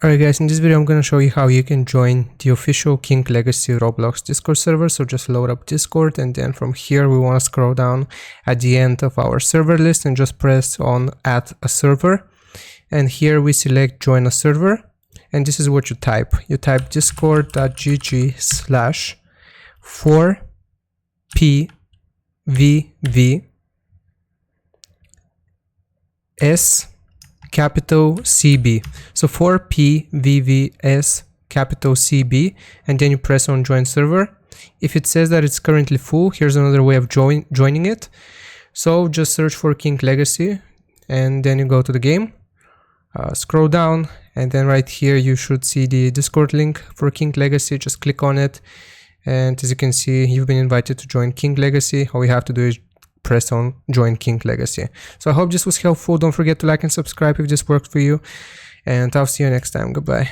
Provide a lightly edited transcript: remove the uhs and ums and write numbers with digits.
Alright guys, in this video I'm going to show you how you can join the official King Legacy Roblox Discord server. So just load up Discord, and then from here we want to scroll down at the end of our server list and just press on add a server. And here we select join a server, and this is what you type. You type discord.gg/4pvvs capital CB. So 4pvvs capital CB, and then you press on join server. If it says that it's currently full, here's another way of joining it. So just search for King Legacy, and then you go to the game, scroll down, and then right here you should see the Discord link for King Legacy. Just click on it, and as you can see, you've been invited to join King Legacy. All you have to do is press on join King Legacy. So I hope this was helpful. Don't forget to like and subscribe if this worked for you, and I'll see you next time. Goodbye.